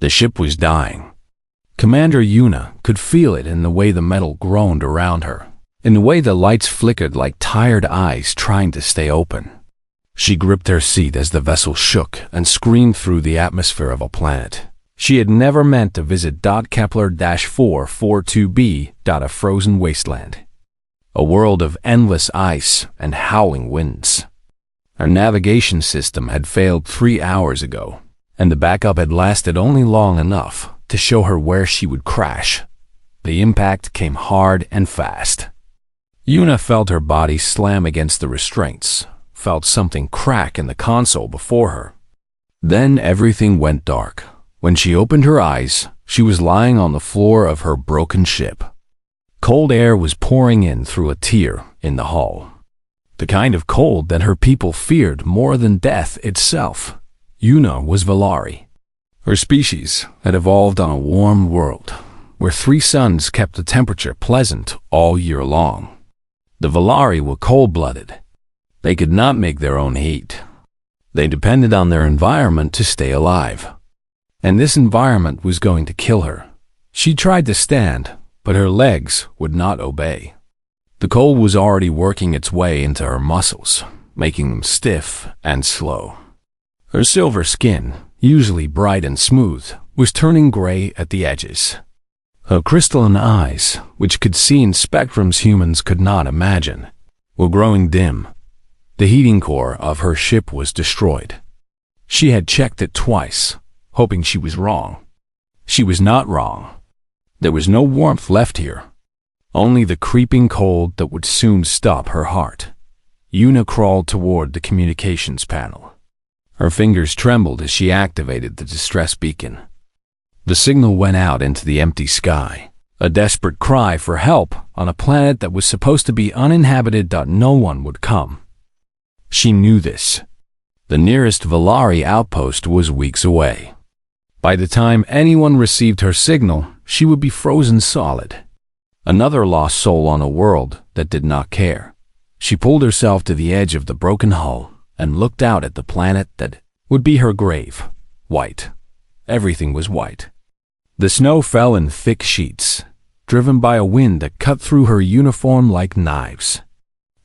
The ship was dying. Commander Yuna could feel it in the way the metal groaned around her, in the way the lights flickered like tired eyes trying to stay open. She gripped her seat as the vessel shook and screamed through the atmosphere of a planet she had never meant to visit. Kepler-442b. A frozen wasteland. A world of endless ice and howling winds. Her navigation system had failed 3 hours ago, and the backup had lasted only long enough to show her where she would crash. The impact came hard and fast. Yuna felt her body slam against the restraints, felt something crack in the console before her. Then everything went dark. When she opened her eyes, she was lying on the floor of her broken ship. Cold air was pouring in through a tear in the hull. The kind of cold that her people feared more than death itself. Yuna was Valari. Her species had evolved on a warm world, where 3 suns kept the temperature pleasant all year long. The Valari were cold-blooded. They could not make their own heat. They depended on their environment to stay alive. And this environment was going to kill her. She tried to stand, but her legs would not obey. The cold was already working its way into her muscles, making them stiff and slow. Her silver skin, usually bright and smooth, was turning gray at the edges. Her crystalline eyes, which could see in spectrums humans could not imagine, were growing dim. The heating core of her ship was destroyed. She had checked it twice, hoping she was wrong. She was not wrong. There was no warmth left here, only the creeping cold that would soon stop her heart. Yuna crawled toward the communications panel. Her fingers trembled as she activated the distress beacon. The signal went out into the empty sky, a desperate cry for help on a planet that was supposed to be uninhabited. No one would come. She knew this. The nearest Valari outpost was weeks away. By the time anyone received her signal, she would be frozen solid. Another lost soul on a world that did not care. She pulled herself to the edge of the broken hull and looked out at the planet that would be her grave. White. Everything was white. The snow fell in thick sheets, driven by a wind that cut through her uniform like knives.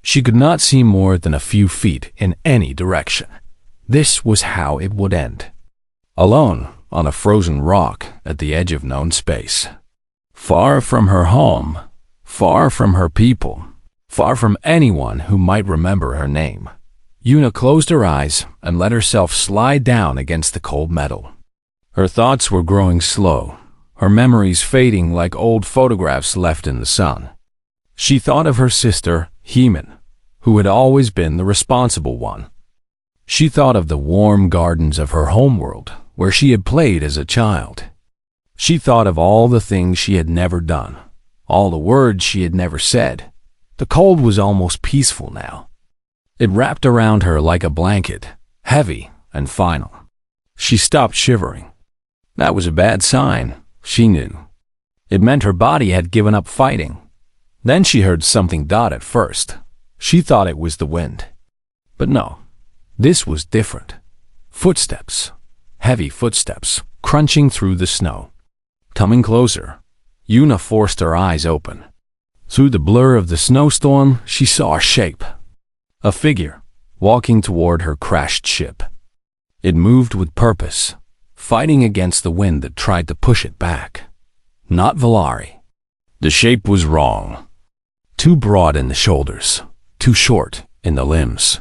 She could not see more than a few feet in any direction. This was how it would end. Alone on a frozen rock at the edge of known space. Far from her home, far from her people, far from anyone who might remember her name. Yuna closed her eyes and let herself slide down against the cold metal. Her thoughts were growing slow, her memories fading like old photographs left in the sun. She thought of her sister, Heman, who had always been the responsible one. She thought of the warm gardens of her homeworld, where she had played as a child. She thought of all the things she had never done, all the words she had never said. The cold was almost peaceful now. It wrapped around her like a blanket, heavy and final. She stopped shivering. That was a bad sign, she knew. It meant her body had given up fighting. Then she heard something at first. She thought it was the wind. But no, this was different. Footsteps. Heavy footsteps, crunching through the snow. Coming closer, Yuna forced her eyes open. Through the blur of the snowstorm, she saw a shape. A figure, walking toward her crashed ship. It moved with purpose, fighting against the wind that tried to push it back. Not Valari. The shape was wrong. Too broad in the shoulders, too short in the limbs.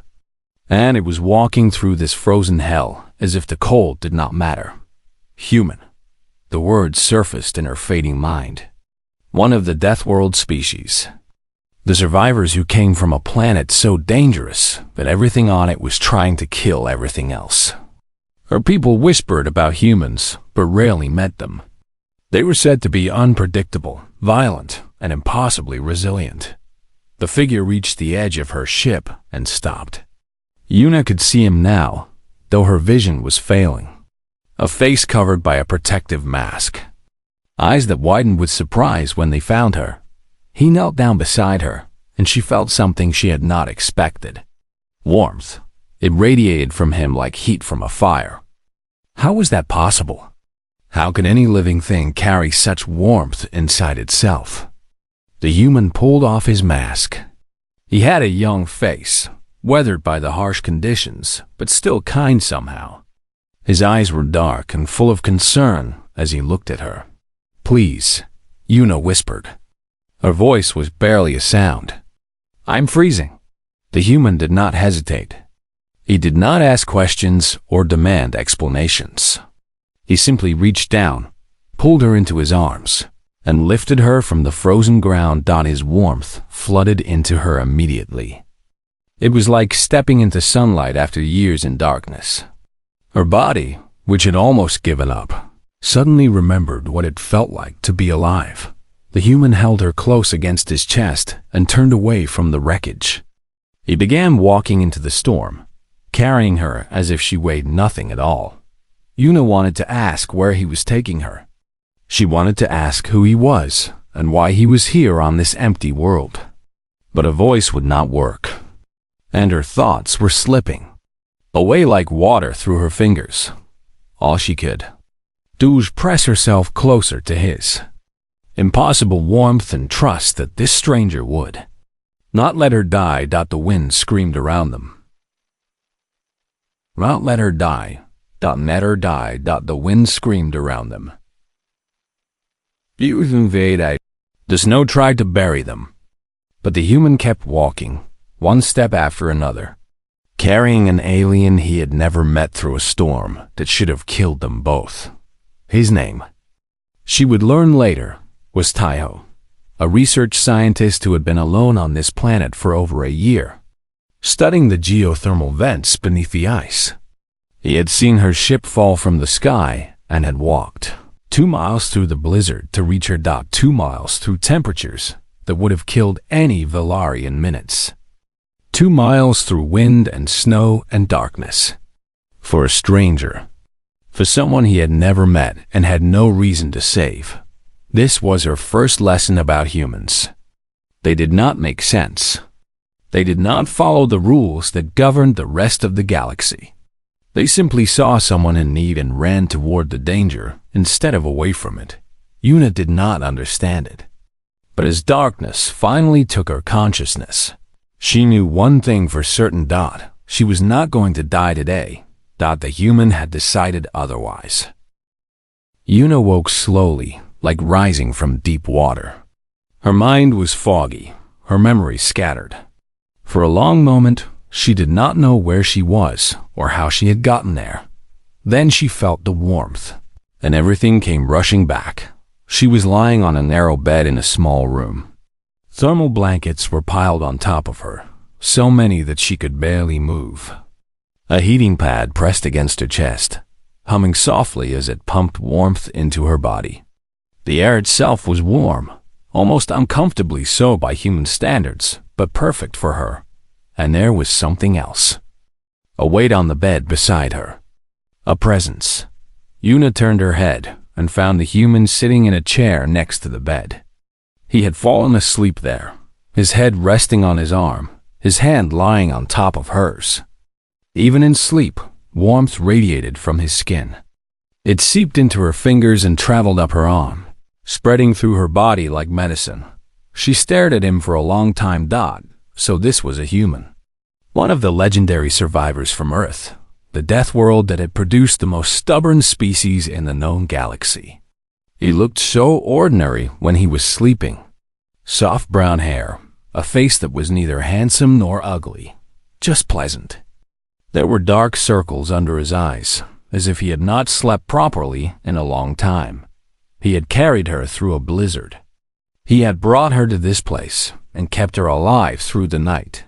And it was walking through this frozen hell as if the cold did not matter. Human. The words surfaced in her fading mind. One of the Death World species. The survivors who came from a planet so dangerous that everything on it was trying to kill everything else. Her people whispered about humans, but rarely met them. They were said to be unpredictable, violent, and impossibly resilient. The figure reached the edge of her ship and stopped. Yuna could see him now, though her vision was failing. A face covered by a protective mask. Eyes that widened with surprise when they found her. He knelt down beside her, and she felt something she had not expected. Warmth. It radiated from him like heat from a fire. How was that possible? How could any living thing carry such warmth inside itself? The human pulled off his mask. He had a young face, weathered by the harsh conditions, but still kind somehow. His eyes were dark and full of concern as he looked at her. "Please," Yuna whispered. Her voice was barely a sound. "I'm freezing." The human did not hesitate. He did not ask questions or demand explanations. He simply reached down, pulled her into his arms, and lifted her from the frozen ground. His warmth flooded into her immediately. It was like stepping into sunlight after years in darkness. Her body, which had almost given up, suddenly remembered what it felt like to be alive. The human held her close against his chest and turned away from the wreckage. He began walking into the storm, carrying her as if she weighed nothing at all. Yuna wanted to ask where he was taking her. She wanted to ask who he was and why he was here on this empty world. But a voice would not work, and her thoughts were slipping away like water through her fingers. All she could do was press herself closer to his. Impossible warmth and trust that this stranger would not let her die. The wind screamed around them. Not let her die. Let her die. The wind screamed around them. The snow tried to bury them, but the human kept walking, one step after another, carrying an alien he had never met through a storm that should have killed them both. His name, she would learn later, was Taiho, a research scientist who had been alone on this planet for over a year, studying the geothermal vents beneath the ice. He had seen her ship fall from the sky and had walked 2 miles through the blizzard to reach her. 2 miles through temperatures that would have killed any Valari in minutes. 2 miles through wind and snow and darkness. For a stranger, for someone he had never met and had no reason to save, this was her first lesson about humans. They did not make sense. They did not follow the rules that governed the rest of the galaxy. They simply saw someone in need and ran toward the danger instead of away from it. Yuna did not understand it. But as darkness finally took her consciousness, she knew one thing for certain. She was not going to die today. The human had decided otherwise. Yuna woke slowly, like rising from deep water. Her mind was foggy, her memory scattered. For a long moment, she did not know where she was or how she had gotten there. Then she felt the warmth, and everything came rushing back. She was lying on a narrow bed in a small room. Thermal blankets were piled on top of her, so many that she could barely move. A heating pad pressed against her chest, humming softly as it pumped warmth into her body. The air itself was warm, almost uncomfortably so by human standards, but perfect for her. And there was something else. A weight on the bed beside her. A presence. Yuna turned her head and found the human sitting in a chair next to the bed. He had fallen asleep there, his head resting on his arm, his hand lying on top of hers. Even in sleep, warmth radiated from his skin. It seeped into her fingers and traveled up her arm, spreading through her body like medicine. She stared at him for a long time. So this was a human. One of the legendary survivors from Earth, the death world that had produced the most stubborn species in the known galaxy. He looked so ordinary when he was sleeping. Soft brown hair, a face that was neither handsome nor ugly, just pleasant. There were dark circles under his eyes, as if he had not slept properly in a long time. He had carried her through a blizzard. He had brought her to this place and kept her alive through the night.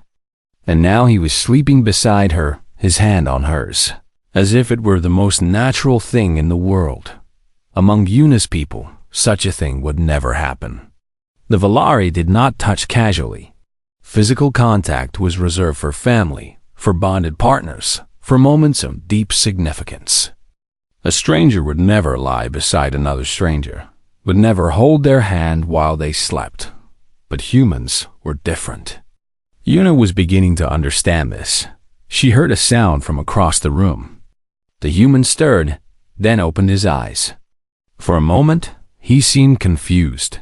And now he was sleeping beside her, his hand on hers, as if it were the most natural thing in the world. Among Yuna's people, such a thing would never happen. The Valari did not touch casually. Physical contact was reserved for family, for bonded partners, for moments of deep significance. A stranger would never lie beside another stranger, would never hold their hand while they slept. But humans were different. Yuna was beginning to understand this. She heard a sound from across the room. The human stirred, then opened his eyes. For a moment, he seemed confused.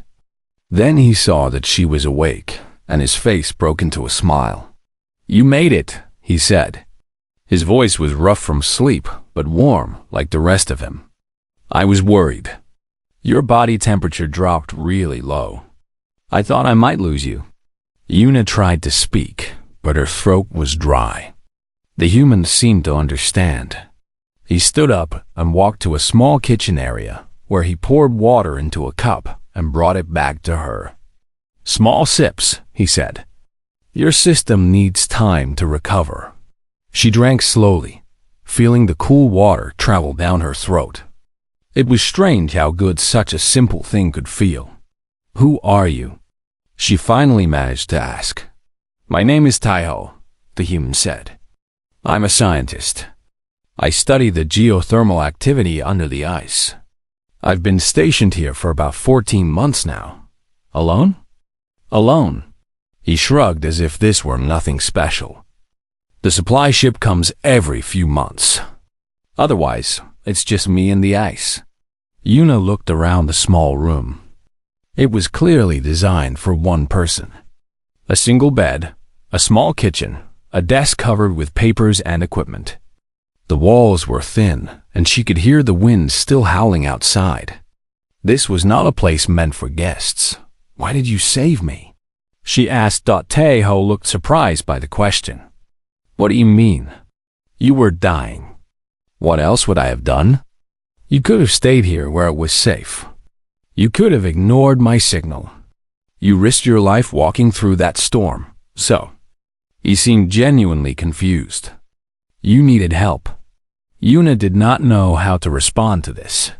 Then he saw that she was awake, and his face broke into a smile. "You made it," he said. His voice was rough from sleep, but warm like the rest of him. "I was worried. Your body temperature dropped really low. I thought I might lose you." Yuna tried to speak, but her throat was dry. The human seemed to understand. He stood up and walked to a small kitchen area, where he poured water into a cup and brought it back to her. "Small sips," he said. "Your system needs time to recover." She drank slowly, feeling the cool water travel down her throat. It was strange how good such a simple thing could feel. "Who are you?" she finally managed to ask. "My name is Taiho," the human said. "I'm a scientist. I study the geothermal activity under the ice. I've been stationed here for about 14 months now." "Alone?" "Alone." He shrugged as if this were nothing special. "The supply ship comes every few months. Otherwise, it's just me and the ice." Yuna looked around the small room. It was clearly designed for one person. A single bed, a small kitchen, a desk covered with papers and equipment. The walls were thin, and she could hear the wind still howling outside. This was not a place meant for guests. "Why did you save me?" she asked. Taeho looked surprised by the question. "What do you mean?" "You were dying. What else would I have done? You could have stayed here where it was safe. You could have ignored my signal. You risked your life walking through that storm, so..." He seemed genuinely confused. "You needed help." Yuna did not know how to respond to this.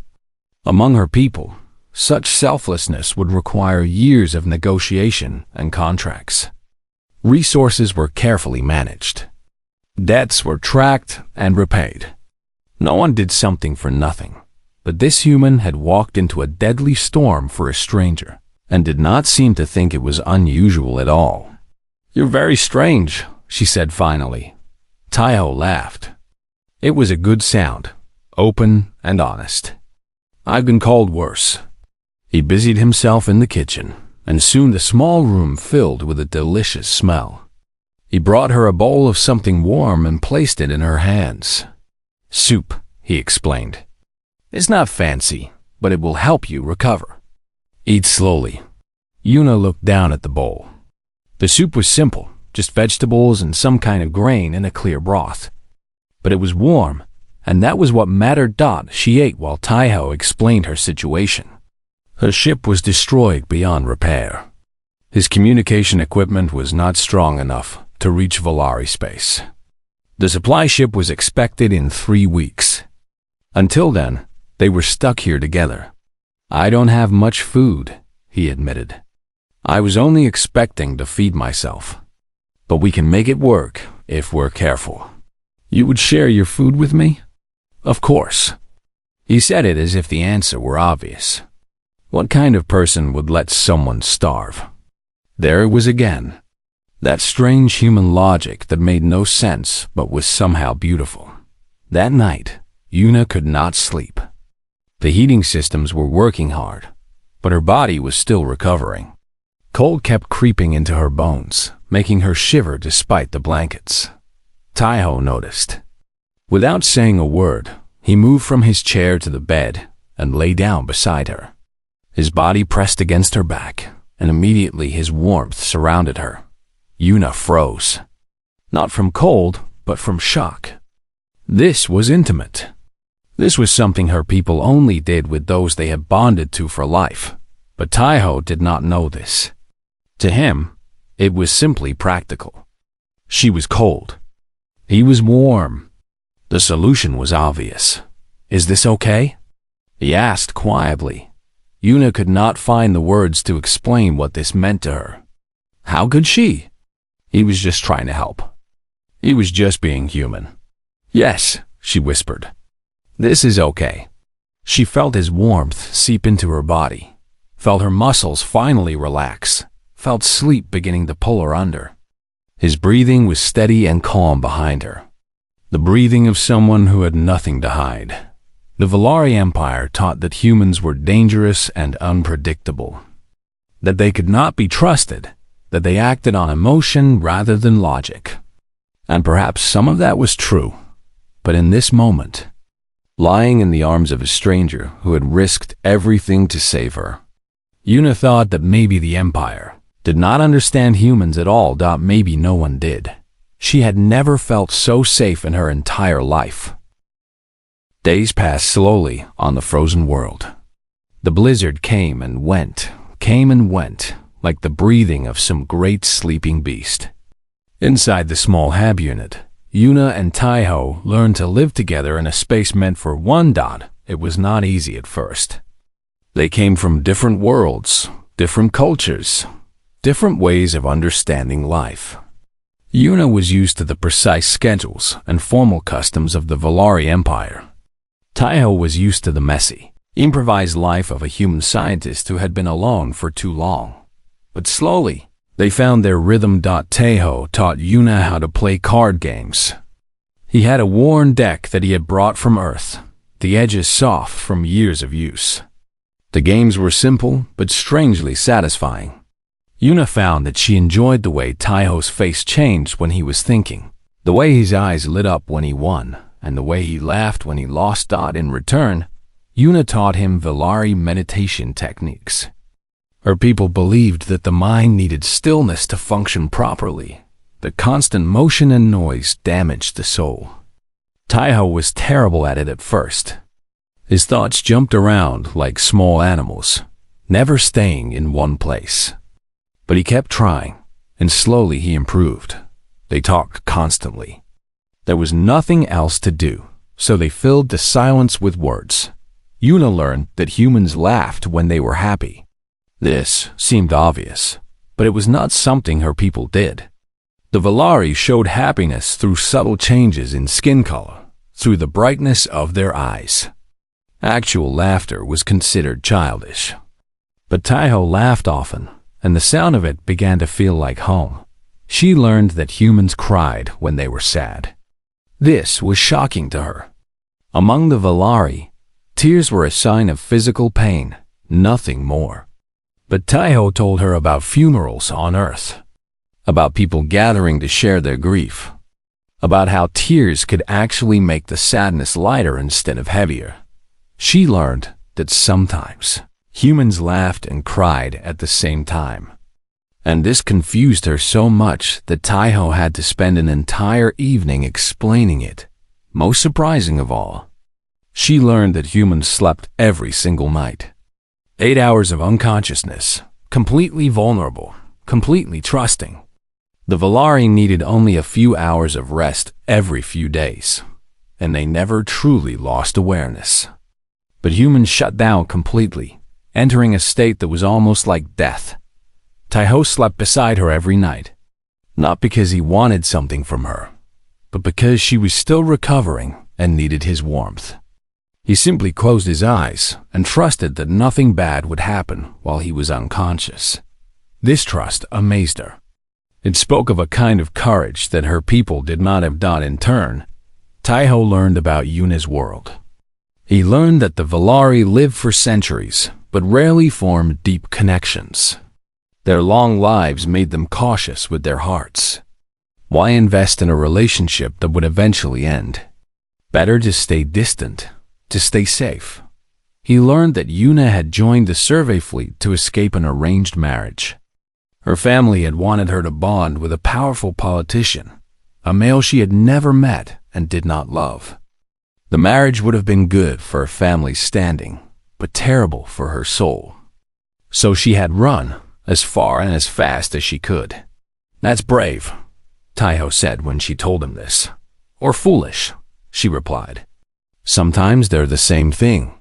Among her people, such selflessness would require years of negotiation and contracts. Resources were carefully managed. Debts were tracked and repaid. No one did something for nothing, but this human had walked into a deadly storm for a stranger and did not seem to think it was unusual at all. "You're very strange," she said finally. Taiho laughed. It was a good sound, open and honest. "I've been called worse." He busied himself in the kitchen, and soon the small room filled with a delicious smell. He brought her a bowl of something warm and placed it in her hands. "Soup," he explained. "It's not fancy, but it will help you recover. Eat slowly." Yuna looked down at the bowl. The soup was simple, just vegetables and some kind of grain in a clear broth. But it was warm, and that was what mattered. She ate while Taiho explained her situation. Her ship was destroyed beyond repair. His communication equipment was not strong enough to reach Volari space. The supply ship was expected in 3 weeks. Until then, they were stuck here together. "I don't have much food," he admitted. "I was only expecting to feed myself. But we can make it work if we're careful." "You would share your food with me?" "Of course." He said it as if the answer were obvious. What kind of person would let someone starve? There it was again. That strange human logic that made no sense but was somehow beautiful. That night, Yuna could not sleep. The heating systems were working hard, but her body was still recovering. Cold kept creeping into her bones, making her shiver despite the blankets. Taiho noticed. Without saying a word, he moved from his chair to the bed and lay down beside her. His body pressed against her back, and immediately his warmth surrounded her. Yuna froze. Not from cold, but from shock. This was intimate. This was something her people only did with those they had bonded to for life, but Taiho did not know this. To him, it was simply practical. She was cold. He was warm. The solution was obvious. "Is this okay?" he asked quietly. Yuna could not find the words to explain what this meant to her. How could she? He was just trying to help. He was just being human. "Yes," she whispered. "This is okay." She felt his warmth seep into her body, felt her muscles finally relax, felt sleep beginning to pull her under. His breathing was steady and calm behind her. The breathing of someone who had nothing to hide. The Valari Empire taught that humans were dangerous and unpredictable, that they could not be trusted, that they acted on emotion rather than logic. And perhaps some of that was true, but in this moment, lying in the arms of a stranger who had risked everything to save her, Yuna thought that maybe the Empire did not understand humans at all. Maybe no one did. She had never felt so safe in her entire life. Days passed slowly on the frozen world. The blizzard came and went, like the breathing of some great sleeping beast. Inside the small hab unit, Yuna and Taiho learned to live together in a space meant for one. It was not easy at first. They came from different worlds, different cultures, different ways of understanding life. Yuna was used to the precise schedules and formal customs of the Valari Empire. Taiho was used to the messy, improvised life of a human scientist who had been alone for too long. But slowly, they found their rhythm. Taiho taught Yuna how to play card games. He had a worn deck that he had brought from Earth, the edges soft from years of use. The games were simple, but strangely satisfying. Yuna found that she enjoyed the way Taiho's face changed when he was thinking, the way his eyes lit up when he won, and the way he laughed when he lost. In return, Yuna taught him Valari meditation techniques. Her people believed that the mind needed stillness to function properly. The constant motion and noise damaged the soul. Taiho was terrible at it at first. His thoughts jumped around like small animals, never staying in one place. But he kept trying, and slowly he improved. They talked constantly. There was nothing else to do, so they filled the silence with words. Yuna learned that humans laughed when they were happy. This seemed obvious, but it was not something her people did. The Valari showed happiness through subtle changes in skin color, through the brightness of their eyes. Actual laughter was considered childish. But Taiho laughed often, and the sound of it began to feel like home. She learned that humans cried when they were sad. This was shocking to her. Among the Valari, tears were a sign of physical pain, nothing more. But Taiho told her about funerals on Earth, about people gathering to share their grief, about how tears could actually make the sadness lighter instead of heavier. She learned that sometimes humans laughed and cried at the same time. And this confused her so much that Taiho had to spend an entire evening explaining it. Most surprising of all, she learned that humans slept every single night. 8 hours of unconsciousness, completely vulnerable, completely trusting. The Valari needed only a few hours of rest every few days, and they never truly lost awareness. But humans shut down completely, entering a state that was almost like death. Taiho slept beside her every night, not because he wanted something from her, but because she was still recovering and needed his warmth. He simply closed his eyes and trusted that nothing bad would happen while he was unconscious. This trust amazed her. It spoke of a kind of courage that her people did not have done. In turn, Taiho learned about Yuna's world. He learned that the Valari lived for centuries, but rarely formed deep connections. Their long lives made them cautious with their hearts. Why invest in a relationship that would eventually end? Better to stay distant, to stay safe. He learned that Yuna had joined the survey fleet to escape an arranged marriage. Her family had wanted her to bond with a powerful politician, a male she had never met and did not love. The marriage would have been good for her family's standing, but terrible for her soul. So she had run as far and as fast as she could. "That's brave," Taiho said when she told him this. "Or foolish," she replied. "Sometimes they're the same thing."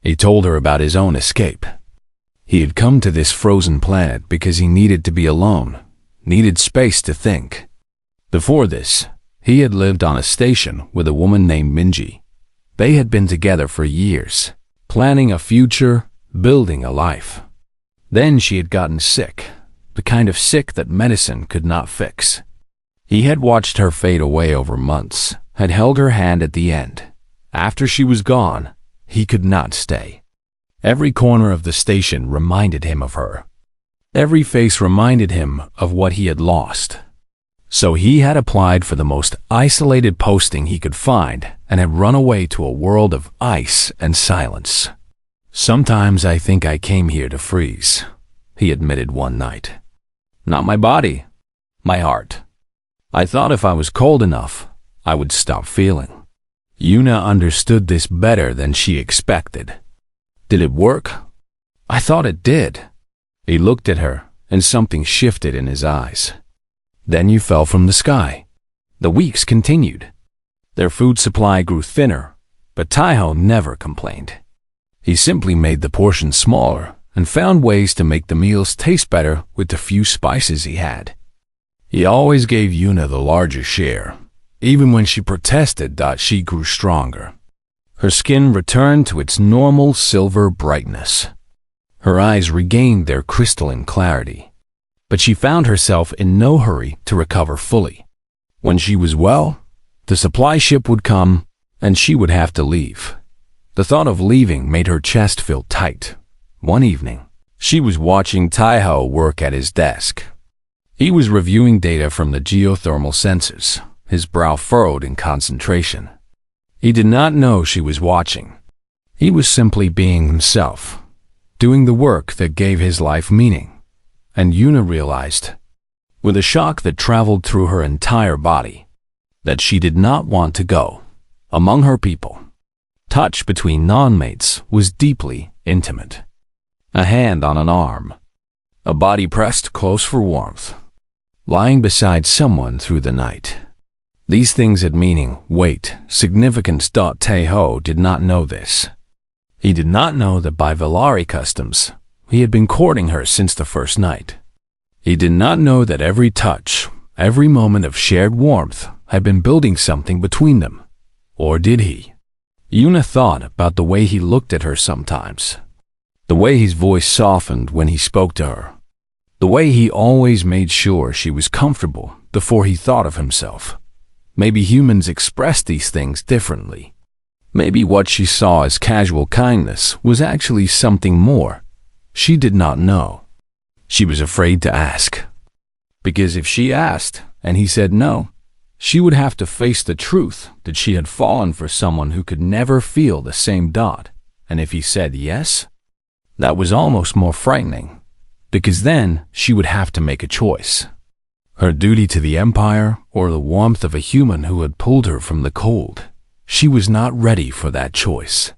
He told her about his own escape. He had come to this frozen planet because he needed to be alone, needed space to think. Before this, he had lived on a station with a woman named Minji. They had been together for years, planning a future, building a life. Then she had gotten sick, the kind of sick that medicine could not fix. He had watched her fade away over months, had held her hand at the end. After she was gone, he could not stay. Every corner of the station reminded him of her. Every face reminded him of what he had lost. So he had applied for the most isolated posting he could find and had run away to a world of ice and silence. "Sometimes I think I came here to freeze," he admitted one night. "Not my body, my heart. I thought if I was cold enough, I would stop feeling." Yuna understood this better than she expected. "Did it work?" "I thought it did." He looked at her, and something shifted in his eyes. "Then you fell from the sky." The weeks continued. Their food supply grew thinner, but Taiho never complained. He simply made the portions smaller and found ways to make the meals taste better with the few spices he had. He always gave Yuna the larger share, even when she protested that she grew stronger. Her skin returned to its normal silver brightness. Her eyes regained their crystalline clarity. But she found herself in no hurry to recover fully. When she was well, the supply ship would come, and she would have to leave. The thought of leaving made her chest feel tight. One evening, she was watching Taiho work at his desk. He was reviewing data from the geothermal sensors, his brow furrowed in concentration. He did not know she was watching. He was simply being himself, doing the work that gave his life meaning. And Yuna realized, with a shock that traveled through her entire body, that she did not want to go among her people. Touch between non-mates was deeply intimate. A hand on an arm, a body pressed close for warmth, lying beside someone through the night. These things had meaning, weight, significance. Taiho did not know this. He did not know that by Valari customs, he had been courting her since the first night. He did not know that every touch, every moment of shared warmth had been building something between them. Or did he? Yuna thought about the way he looked at her sometimes. The way his voice softened when he spoke to her. The way he always made sure she was comfortable before he thought of himself. Maybe humans expressed these things differently. Maybe what she saw as casual kindness was actually something more. She did not know. She was afraid to ask. Because if she asked, and he said no, she would have to face the truth that she had fallen for someone who could never feel the same. And if he said yes, that was almost more frightening, because then she would have to make a choice. Her duty to the Empire or the warmth of a human who had pulled her from the cold. She was not ready for that choice.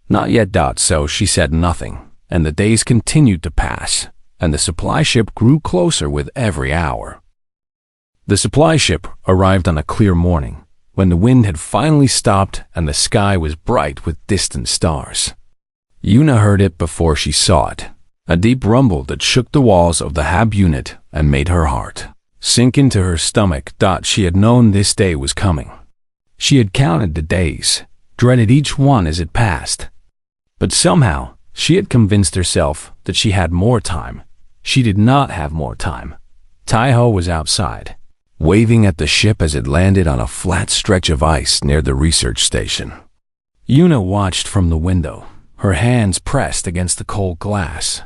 Not yet. So she said nothing. And the days continued to pass, and the supply ship grew closer with every hour. The supply ship arrived on a clear morning, when the wind had finally stopped and the sky was bright with distant stars. Yuna heard it before she saw it, a deep rumble that shook the walls of the hab unit and made her heart sink into her stomach. She had known this day was coming. She had counted the days, dreaded each one as it passed. But somehow, she had convinced herself that she had more time. She did not have more time. Taiho was outside, waving at the ship as it landed on a flat stretch of ice near the research station. Yuna watched from the window, her hands pressed against the cold glass.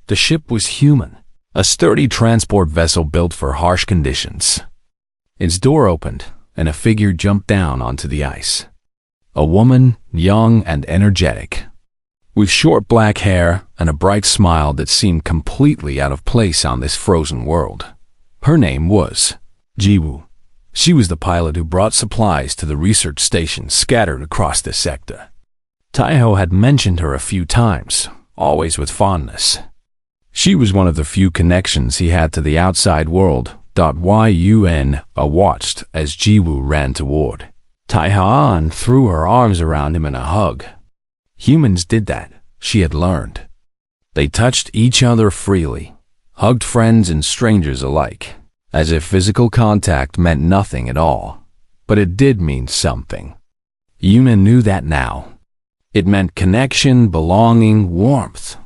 The ship was human, a sturdy transport vessel built for harsh conditions. Its door opened, and a figure jumped down onto the ice. A woman, young and energetic, with short black hair and a bright smile that seemed completely out of place on this frozen world. Her name was Jiwoo. She was the pilot who brought supplies to the research station scattered across the sector. Taiho had mentioned her a few times, always with fondness. She was one of the few connections he had to the outside world. Yuna watched as Jiwoo ran toward Taiho and threw her arms around him in a hug. Humans did that, she had learned. They touched each other freely, hugged friends and strangers alike, as if physical contact meant nothing at all. But it did mean something. Yuna knew that now. It meant connection, belonging, warmth.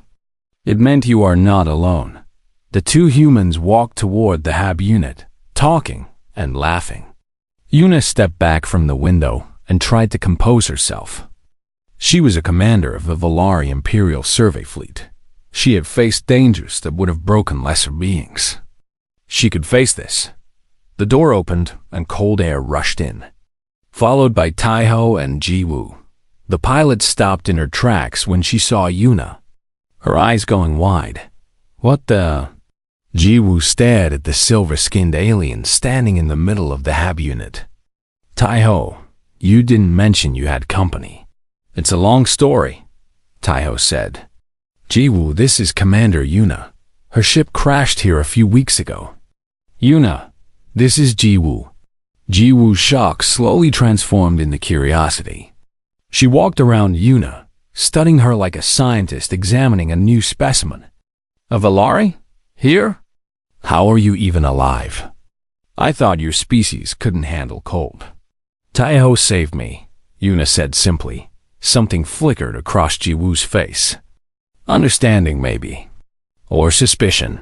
It meant you are not alone. The two humans walked toward the hab unit, talking and laughing. Yuna stepped back from the window and tried to compose herself. She was a commander of the Valari Imperial Survey Fleet. She had faced dangers that would have broken lesser beings. She could face this. The door opened and cold air rushed in, followed by Taiho and Jiwoo. The pilot stopped in her tracks when she saw Yuna, her eyes going wide. What the? Jiwoo stared at the silver-skinned alien standing in the middle of the hab unit. Taiho, you didn't mention you had company. It's a long story, Taiho said. Jiwoo, this is Commander Yuna. Her ship crashed here a few weeks ago. Yuna, this is Jiwoo. Jiwoo's shock slowly transformed into curiosity. She walked around Yuna, studying her like a scientist examining a new specimen. A Valari? Here? How are you even alive? I thought your species couldn't handle cold. Taiho saved me, Yuna said simply. Something flickered across Jiwoo's face. Understanding, maybe. Or suspicion.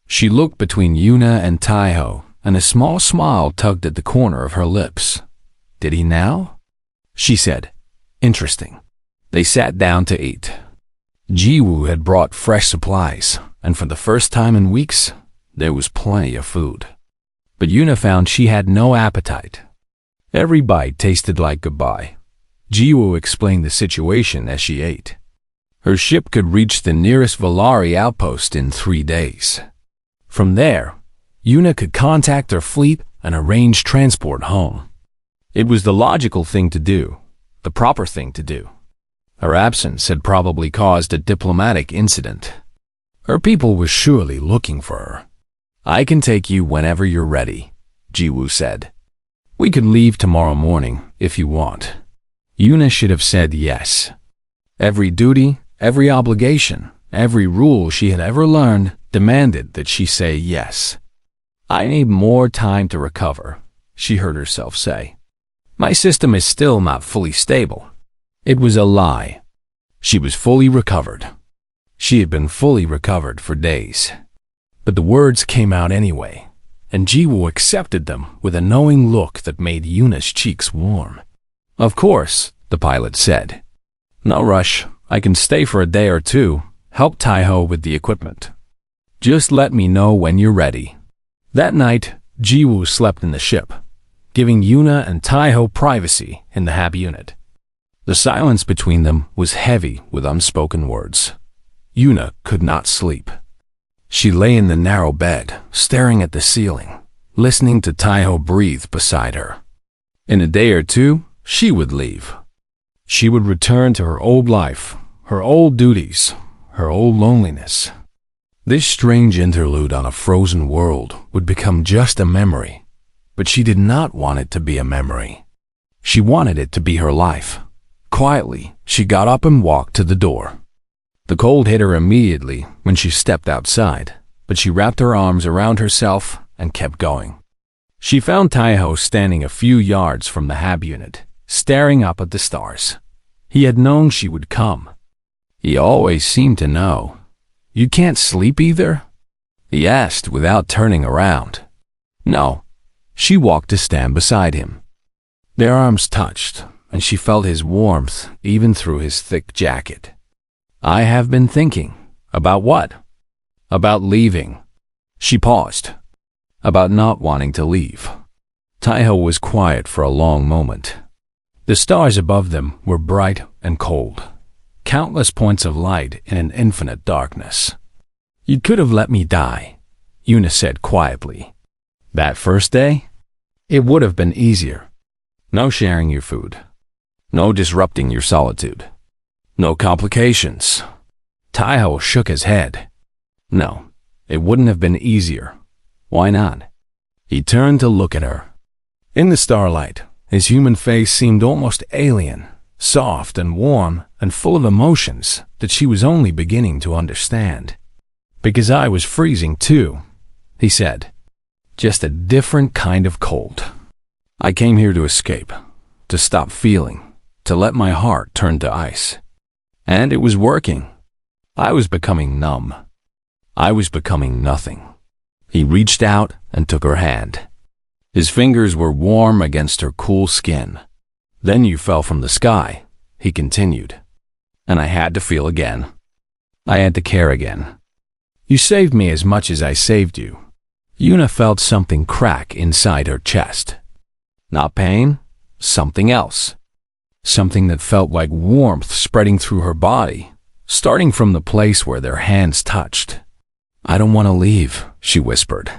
She looked between Yuna and Taiho, and a small smile tugged at the corner of her lips. Did he now? She said. Interesting. They sat down to eat. Jiwoo had brought fresh supplies, and for the first time in weeks, there was plenty of food. But Yuna found she had no appetite. Every bite tasted like goodbye. Jiwoo explained the situation as she ate. Her ship could reach the nearest Valari outpost in 3 days. From there, Yuna could contact her fleet and arrange transport home. It was the logical thing to do, the proper thing to do. Her absence had probably caused a diplomatic incident. Her people were surely looking for her. I can take you whenever you're ready, Jiwoo said. We could leave tomorrow morning if you want. Yuna should have said yes. Every duty, every obligation, every rule she had ever learned demanded that she say yes. I need more time to recover, she heard herself say. My system is still not fully stable. It was a lie. She was fully recovered. She had been fully recovered for days. But the words came out anyway, and Jiwoo accepted them with a knowing look that made Yuna's cheeks warm. Of course, the pilot said. No rush. I can stay for a day or two, help Taiho with the equipment. Just let me know when you're ready. That night, Jiwoo slept in the ship, giving Yuna and Taiho privacy in the hab unit. The silence between them was heavy with unspoken words. Yuna could not sleep. She lay in the narrow bed, staring at the ceiling, listening to Taiho breathe beside her. In a day or two, she would leave. She would return to her old life, her old duties, her old loneliness. This strange interlude on a frozen world would become just a memory, but she did not want it to be a memory. She wanted it to be her life. Quietly, she got up and walked to the door. The cold hit her immediately when she stepped outside, but she wrapped her arms around herself and kept going. She found Taiho standing a few yards from the hab unit, staring up at the stars. He had known she would come. He always seemed to know. You can't sleep either? He asked without turning around. No. She walked to stand beside him. Their arms touched, and she felt his warmth even through his thick jacket. I have been thinking. About what? About leaving. She paused. About not wanting to leave. Taiho was quiet for a long moment. The stars above them were bright and cold. Countless points of light in an infinite darkness. You could have let me die, Yuna said quietly. That first day? It would have been easier. No sharing your food. No disrupting your solitude. No complications. Taiho shook his head. No, it wouldn't have been easier. Why not? He turned to look at her. In the starlight, his human face seemed almost alien, soft and warm and full of emotions that she was only beginning to understand. Because I was freezing too, he said. Just a different kind of cold. I came here to escape, to stop feeling, to let my heart turn to ice. And it was working. I was becoming numb. I was becoming nothing. He reached out and took her hand. His fingers were warm against her cool skin. Then you fell from the sky, he continued. And I had to feel again. I had to care again. You saved me as much as I saved you. Yuna felt something crack inside her chest. Not pain, something else. Something that felt like warmth spreading through her body, starting from the place where their hands touched. I don't want to leave, she whispered.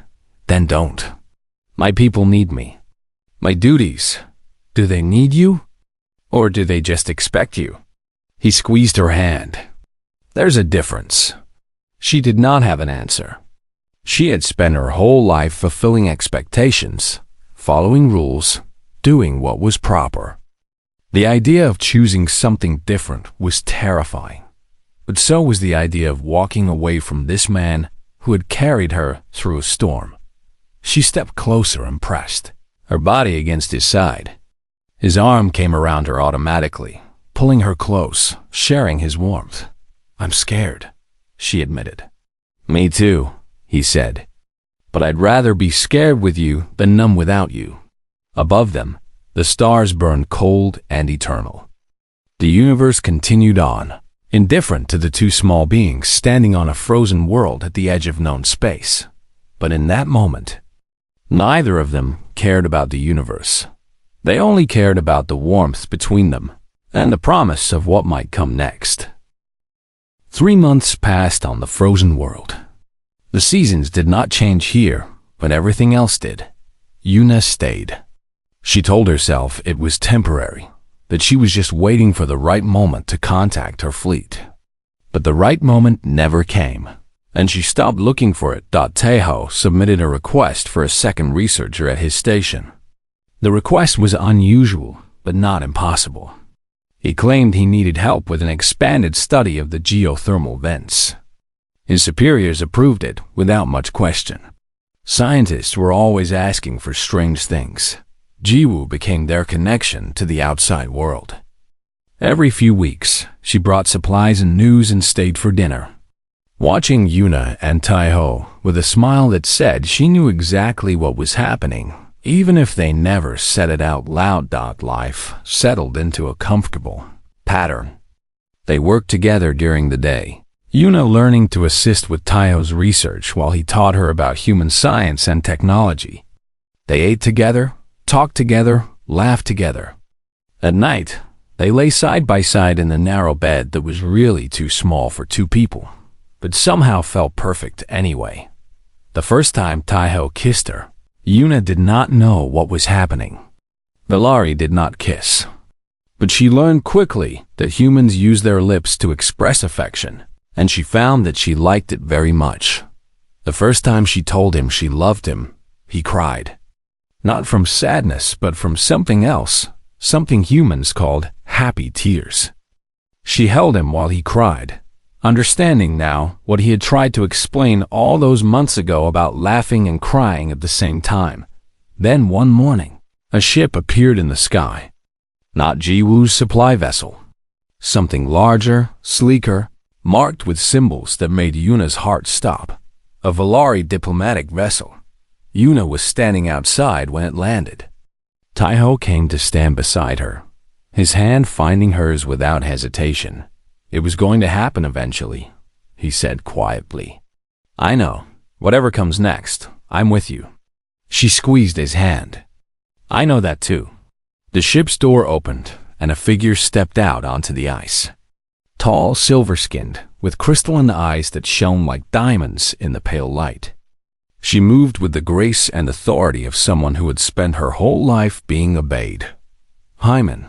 Then don't. My people need me. My duties. Do they need you? Or do they just expect you? He squeezed her hand. There's a difference. She did not have an answer. She had spent her whole life fulfilling expectations, following rules, doing what was proper. The idea of choosing something different was terrifying, but so was the idea of walking away from this man who had carried her through a storm. She stepped closer and pressed, her body against his side. His arm came around her automatically, pulling her close, sharing his warmth. I'm scared, she admitted. Me too, he said. But I'd rather be scared with you than numb without you. Above them, the stars burned cold and eternal. The universe continued on, indifferent to the two small beings standing on a frozen world at the edge of known space. But in that moment, neither of them cared about the universe. They only cared about the warmth between them and the promise of what might come next. 3 months passed on the frozen world. The seasons did not change here, but everything else did. Yuna stayed. She told herself it was temporary, that she was just waiting for the right moment to contact her fleet. But the right moment never came, and she stopped looking for it. Tejo submitted a request for a second researcher at his station. The request was unusual, but not impossible. He claimed he needed help with an expanded study of the geothermal vents. His superiors approved it without much question. Scientists were always asking for strange things. Jiwoo became their connection to the outside world. Every few weeks, she brought supplies and news and stayed for dinner. Watching Yuna and Tejo with a smile that said she knew exactly what was happening, even if they never said it out loud. Life settled into a comfortable pattern. They worked together during the day, Yuna learning to assist with Tejo's research while he taught her about human science and technology. They ate together, talked together, laughed together. At night, they lay side by side in the narrow bed that was really too small for 2 people, but somehow felt perfect anyway. The first time Tejo kissed her, Yuna did not know what was happening. Valari did not kiss. But she learned quickly that humans use their lips to express affection, and she found that she liked it very much. The first time she told him she loved him, he cried. Not from sadness, but from something else, something humans called happy tears. She held him while he cried, understanding now what he had tried to explain all those months ago about laughing and crying at the same time. Then one morning, a ship appeared in the sky. Not Jiwoo's supply vessel. Something larger, sleeker, marked with symbols that made Yuna's heart stop. A Valari diplomatic vessel. Yuna was standing outside when it landed. Tejo came to stand beside her, his hand finding hers without hesitation. It was going to happen eventually, he said quietly. I know. Whatever comes next, I'm with you. She squeezed his hand. I know that too. The ship's door opened, and a figure stepped out onto the ice. Tall, silver-skinned, with crystalline eyes that shone like diamonds in the pale light. She moved with the grace and authority of someone who had spent her whole life being obeyed. Hyman,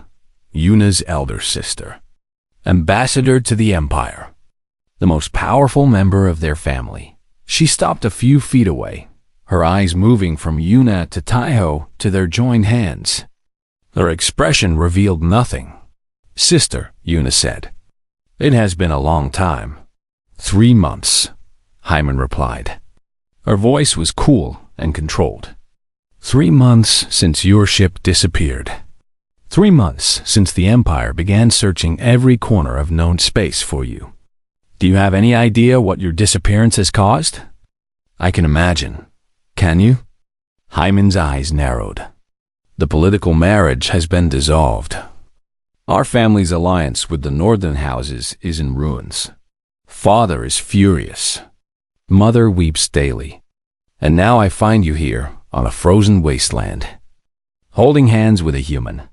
Yuna's elder sister. Ambassador to the Empire. The most powerful member of their family. She stopped a few feet away, her eyes moving from Yuna to Tejo to their joined hands. Her expression revealed nothing. Sister, Yuna said. It has been a long time. 3 months, Hyman replied. Her voice was cool and controlled. 3 months since your ship disappeared. 3 months since the Empire began searching every corner of known space for you. Do you have any idea what your disappearance has caused? I can imagine. Can you? Hyman's eyes narrowed. The political marriage has been dissolved. Our family's alliance with the northern houses is in ruins. Father is furious. Mother weeps daily. And now I find you here on a frozen wasteland, holding hands with a human."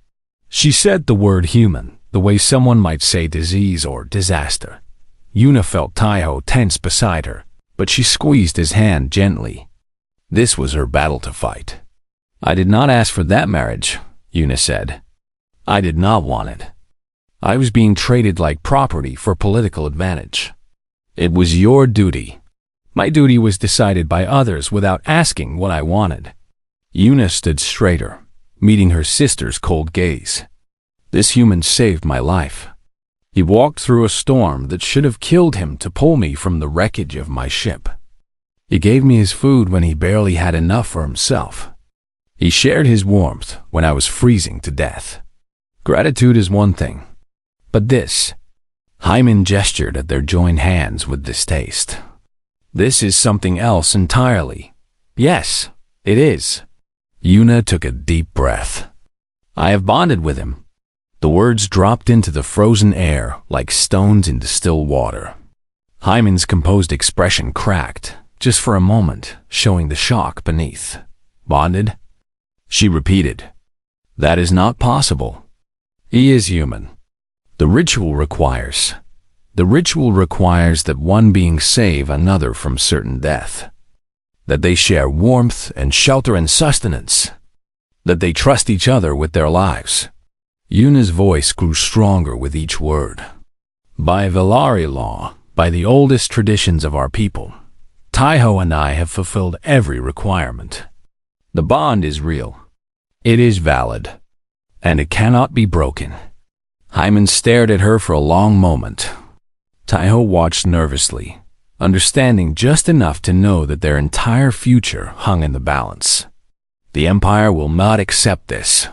She said the word human the way someone might say disease or disaster. Yuna felt Taiho tense beside her, but she squeezed his hand gently. This was her battle to fight. "I did not ask for that marriage," Yuna said. "I did not want it. I was being traded like property for political advantage. It was your duty. My duty was decided by others without asking what I wanted." Yuna stood straighter, meeting her sister's cold gaze. "This human saved my life. He walked through a storm that should have killed him to pull me from the wreckage of my ship. He gave me his food when he barely had enough for himself. He shared his warmth when I was freezing to death. Gratitude is one thing, but this—" Hyman gestured at their joined hands with distaste. "This is something else entirely." "Yes, it is." Yuna took a deep breath. "I have bonded with him." The words dropped into the frozen air like stones into still water. Hyman's composed expression cracked, just for a moment, showing the shock beneath. "Bonded?" She repeated. "That is not possible. He is human. The ritual requires that one being save another from certain death. That they share warmth and shelter and sustenance. That they trust each other with their lives." Yuna's voice grew stronger with each word. "By Velari law, by the oldest traditions of our people, Taiho and I have fulfilled every requirement. The bond is real. It is valid. And it cannot be broken." Hyman stared at her for a long moment. Taiho watched nervously, understanding just enough to know that their entire future hung in the balance. "The Empire will not accept this,"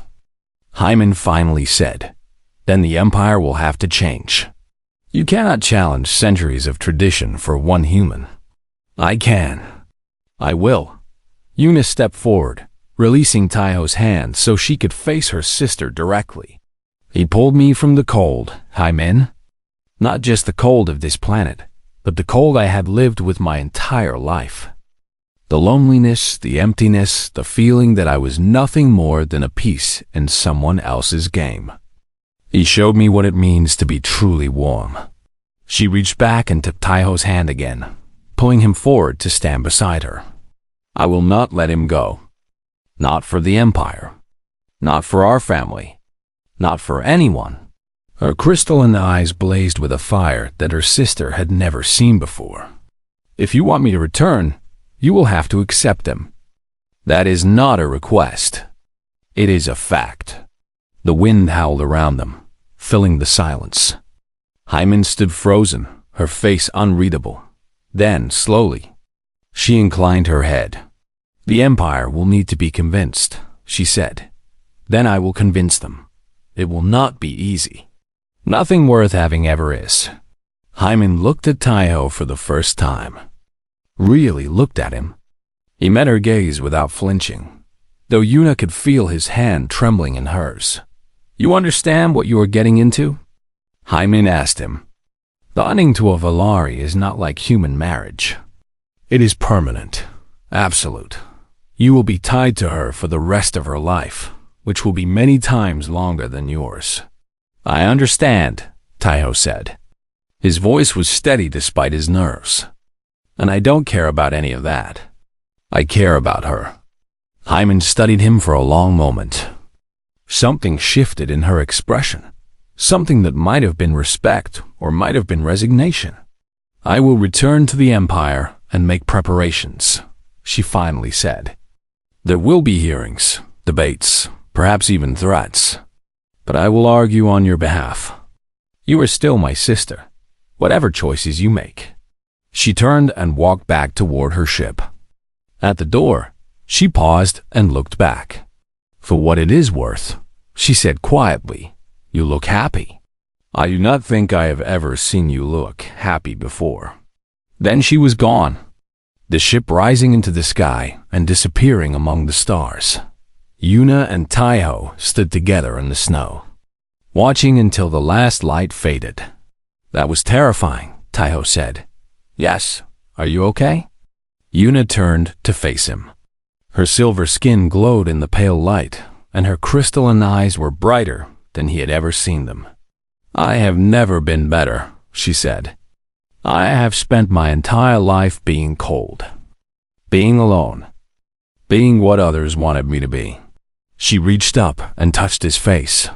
Hyman finally said. "Then the Empire will have to change. You cannot challenge centuries of tradition for one human." "I can. I will." Yuna stepped forward, releasing Taiho's hand so she could face her sister directly. "He pulled me from the cold, Hyman. Not just the cold of this planet, but the cold I had lived with my entire life. The loneliness, the emptiness, the feeling that I was nothing more than a piece in someone else's game. He showed me what it means to be truly warm." She reached back and took Taiho's hand again, pulling him forward to stand beside her. "I will not let him go. Not for the Empire. Not for our family. Not for anyone." Her crystalline eyes blazed with a fire that her sister had never seen before. "If you want me to return, you will have to accept him." "That is not a request. It is a fact." The wind howled around them, filling the silence. Hyman stood frozen, her face unreadable. Then, slowly, she inclined her head. "The Empire will need to be convinced," she said. "Then I will convince them. It will not be easy. Nothing worth having ever is." Hyman looked at Taiho for the first time. Really looked at him. He met her gaze without flinching, though Yuna could feel his hand trembling in hers. "You understand what you are getting into?" Hyman asked him. "Bonding to a Velari is not like human marriage. It is permanent, absolute. You will be tied to her for the rest of her life, which will be many times longer than yours." "I understand," Taiho said. His voice was steady despite his nerves. "And I don't care about any of that. I care about her." Hyman studied him for a long moment. Something shifted in her expression, something that might have been respect or might have been resignation. "I will return to the Empire and make preparations," she finally said. "There will be hearings, debates, perhaps even threats. But I will argue on your behalf. You are still my sister, whatever choices you make." She turned and walked back toward her ship. At the door, she paused and looked back. "For what it is worth," she said quietly, "you look happy. I do not think I have ever seen you look happy before." Then she was gone, the ship rising into the sky and disappearing among the stars. Yuna and Taiho stood together in the snow. watching until the last light faded. "That was terrifying," Taiho said. "Yes. Are you okay?" Yuna turned to face him. Her silver skin glowed in the pale light, and her crystalline eyes were brighter than he had ever seen them. "I have never been better," she said. "I have spent my entire life being cold, being alone, being what others wanted me to be." She reached up and touched his face,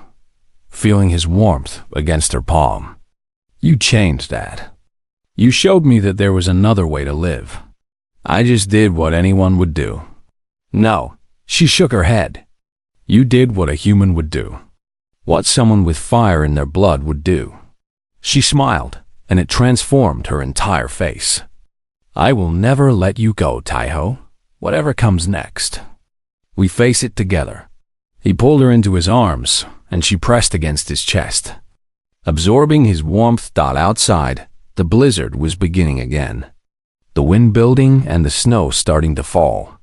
feeling his warmth against her palm. "You changed that. You showed me that there was another way to live. I just did what anyone would do." "No," she shook her head. "You did what a human would do. What someone with fire in their blood would do." She smiled, and it transformed her entire face. "I will never let you go, Taiho, whatever comes next. We face it together." He pulled her into his arms, and she pressed against his chest. Absorbing his warmth. Outside, the blizzard was beginning again. The wind building and the snow starting to fall.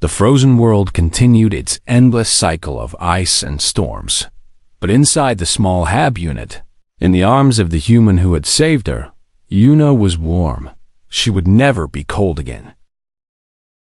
The frozen world continued its endless cycle of ice and storms. But inside the small hab unit, in the arms of the human who had saved her, Yuna was warm. She would never be cold again.